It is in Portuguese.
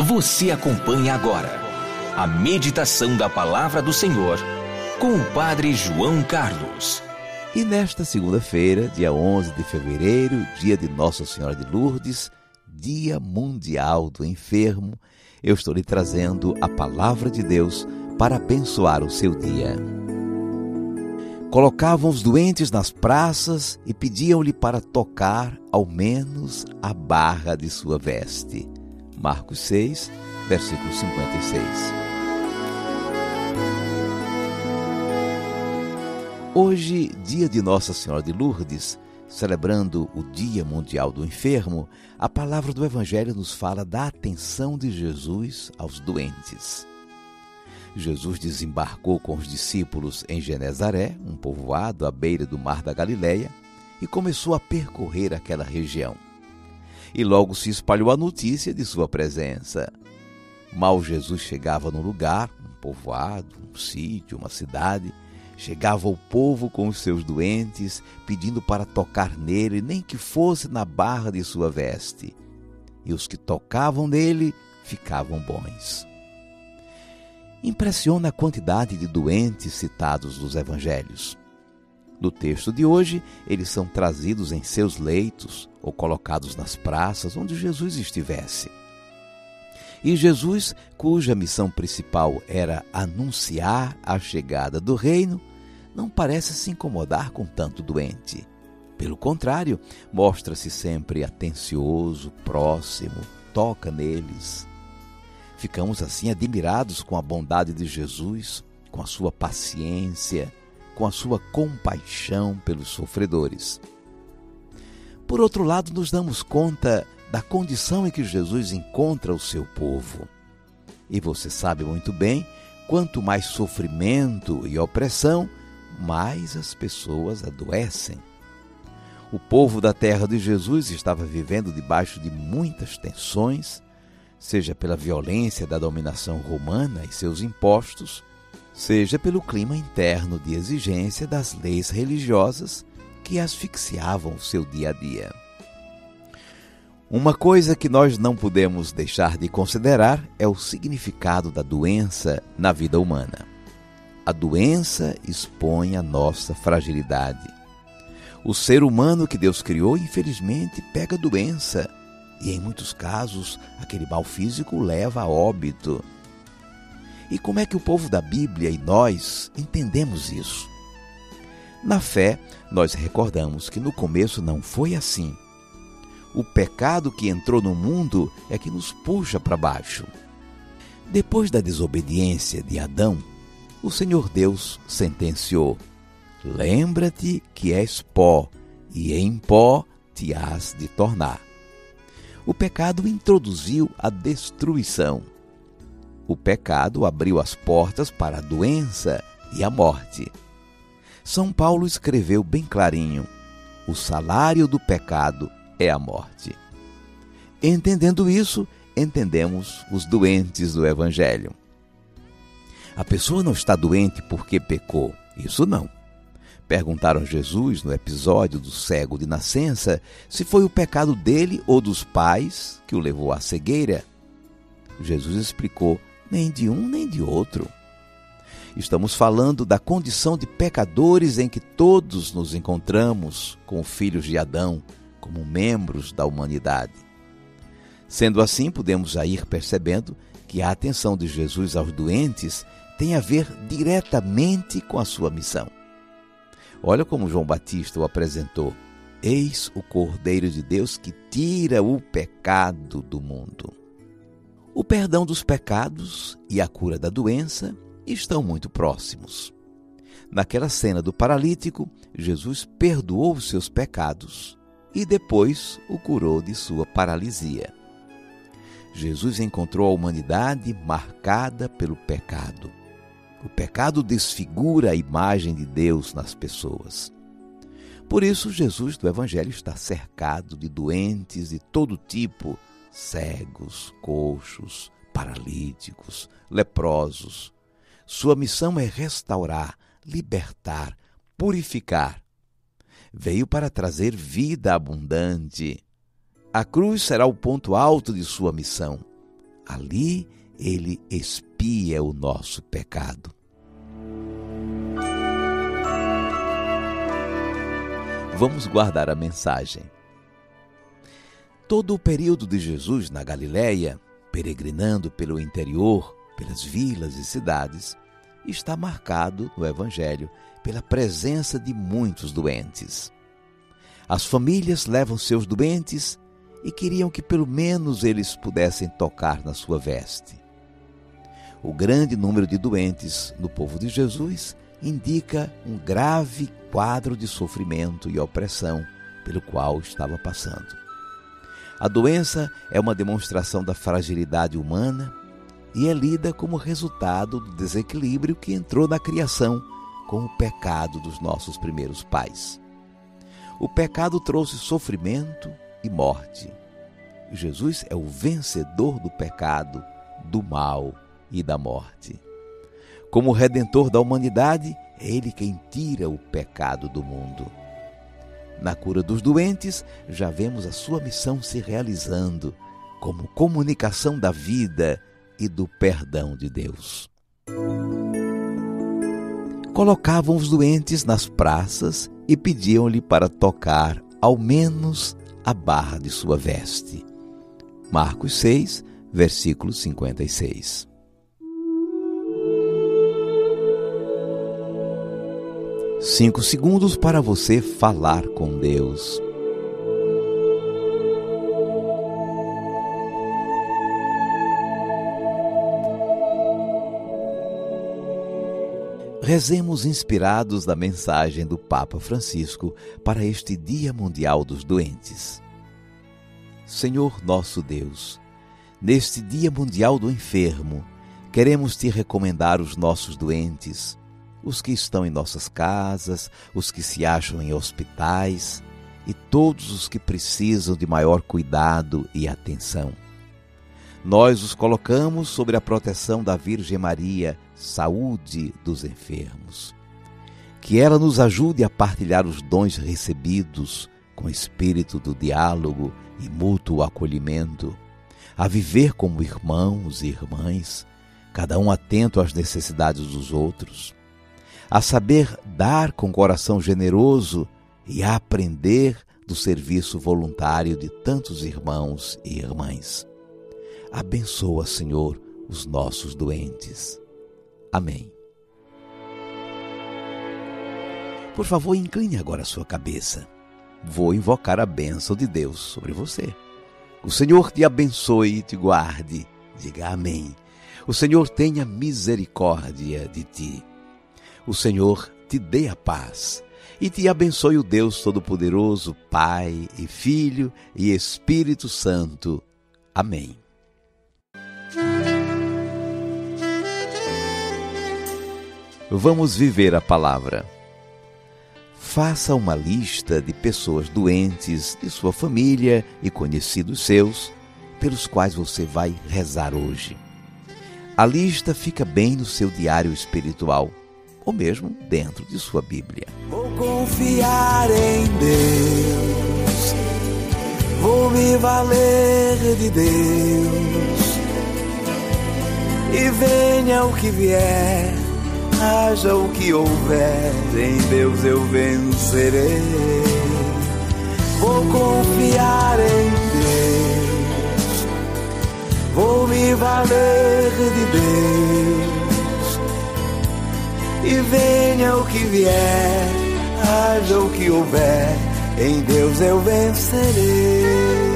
Você acompanha agora a meditação da Palavra do Senhor com o Padre João Carlos. E nesta segunda-feira, dia 11 de fevereiro, dia de Nossa Senhora de Lourdes, Dia Mundial do Enfermo, eu estou lhe trazendo a Palavra de Deus para abençoar o seu dia. Colocavam os doentes nas praças e pediam-lhe para tocar ao menos a barra de sua veste. Marcos 6, versículo 56. Hoje, dia de Nossa Senhora de Lourdes, celebrando o Dia Mundial do Enfermo, a palavra do Evangelho nos fala da atenção de Jesus aos doentes. Jesus desembarcou com os discípulos em Genezaré, um povoado à beira do mar da Galileia, e começou a percorrer aquela região. E logo se espalhou a notícia de sua presença. Mal Jesus chegava no lugar, um povoado, um sítio, uma cidade, chegava o povo com os seus doentes, pedindo para tocar nele, nem que fosse na barra de sua veste. E os que tocavam nele ficavam bons. Impressiona a quantidade de doentes citados nos evangelhos. No texto de hoje, eles são trazidos em seus leitos ou colocados nas praças onde Jesus estivesse. E Jesus, cuja missão principal era anunciar a chegada do reino, não parece se incomodar com tanto doente. Pelo contrário, mostra-se sempre atencioso, próximo, toca neles. Ficamos assim admirados com a bondade de Jesus, com a sua paciência, com a sua compaixão pelos sofredores. Por outro lado, nos damos conta da condição em que Jesus encontra o seu povo. E você sabe muito bem, quanto mais sofrimento e opressão, mais as pessoas adoecem. O povo da terra de Jesus estava vivendo debaixo de muitas tensões, seja pela violência da dominação romana e seus impostos, seja pelo clima interno de exigência das leis religiosas que asfixiavam o seu dia a dia. Uma coisa que nós não podemos deixar de considerar é o significado da doença na vida humana. A doença expõe a nossa fragilidade. O ser humano que Deus criou, infelizmente, pega doença e, em muitos casos, aquele mal físico leva a óbito. E como é que o povo da Bíblia e nós entendemos isso? Na fé, nós recordamos que no começo não foi assim. O pecado que entrou no mundo é que nos puxa para baixo. Depois da desobediência de Adão, o Senhor Deus sentenciou: lembra-te que és pó, e em pó te hás de tornar. O pecado introduziu a destruição. O pecado abriu as portas para a doença e a morte. São Paulo escreveu bem clarinho: o salário do pecado é a morte. Entendendo isso, entendemos os doentes do Evangelho. A pessoa não está doente porque pecou, isso não. Perguntaram a Jesus, no episódio do cego de nascença, se foi o pecado dele ou dos pais que o levou à cegueira. Jesus explicou: nem de um nem de outro. Estamos falando da condição de pecadores em que todos nos encontramos, como filhos de Adão, como membros da humanidade. Sendo assim, podemos já ir percebendo que a atenção de Jesus aos doentes tem a ver diretamente com a sua missão. Olha como João Batista o apresentou: eis o Cordeiro de Deus que tira o pecado do mundo. O perdão dos pecados e a cura da doença estão muito próximos. Naquela cena do paralítico, Jesus perdoou os seus pecados e depois o curou de sua paralisia. Jesus encontrou a humanidade marcada pelo pecado. O pecado desfigura a imagem de Deus nas pessoas. Por isso, Jesus do Evangelho está cercado de doentes de todo tipo, cegos, coxos, paralíticos, leprosos. Sua missão é restaurar, libertar, purificar. Veio para trazer vida abundante. A cruz será o ponto alto de sua missão. Ali ele expia o nosso pecado. Vamos guardar a mensagem. Todo o período de Jesus na Galileia, peregrinando pelo interior, pelas vilas e cidades, está marcado no Evangelho pela presença de muitos doentes. As famílias levam seus doentes e queriam que pelo menos eles pudessem tocar na sua veste. O grande número de doentes no povo de Jesus indica um grave quadro de sofrimento e opressão pelo qual estava passando. A doença é uma demonstração da fragilidade humana e é lida como resultado do desequilíbrio que entrou na criação com o pecado dos nossos primeiros pais. O pecado trouxe sofrimento e morte. Jesus é o vencedor do pecado, do mal e da morte. Como Redentor da humanidade, é Ele quem tira o pecado do mundo. Na cura dos doentes, já vemos a sua missão se realizando como comunicação da vida e do perdão de Deus. Colocavam os doentes nas praças e pediam-lhe para tocar ao menos a barra de sua veste. Marcos 6, versículo 56. 5 segundos para você falar com Deus. Rezemos inspirados da mensagem do Papa Francisco para este Dia Mundial dos Doentes. Senhor nosso Deus, neste Dia Mundial do Enfermo, queremos te recomendar os nossos doentes, os que estão em nossas casas, os que se acham em hospitais e todos os que precisam de maior cuidado e atenção. Nós os colocamos sob a proteção da Virgem Maria, saúde dos enfermos. Que ela nos ajude a partilhar os dons recebidos com espírito do diálogo e mútuo acolhimento, a viver como irmãos e irmãs, cada um atento às necessidades dos outros, a saber dar com coração generoso e a aprender do serviço voluntário de tantos irmãos e irmãs. Abençoa, Senhor, os nossos doentes. Amém. Por favor, incline agora a sua cabeça. Vou invocar a bênção de Deus sobre você. O Senhor te abençoe e te guarde. Diga amém. O Senhor tenha misericórdia de ti. O Senhor te dê a paz e te abençoe o Deus Todo-Poderoso, Pai e Filho e Espírito Santo. Amém. Vamos viver a palavra. Faça uma lista de pessoas doentes de sua família e conhecidos seus, pelos quais você vai rezar hoje. A lista fica bem no seu diário espiritual, ou mesmo dentro de sua Bíblia. Vou confiar em Deus, vou me valer de Deus, e venha o que vier, haja o que houver, em Deus eu vencerei. Vou confiar em Deus, vou me valer de Deus, e venha o que vier, haja o que houver, em Deus eu vencerei.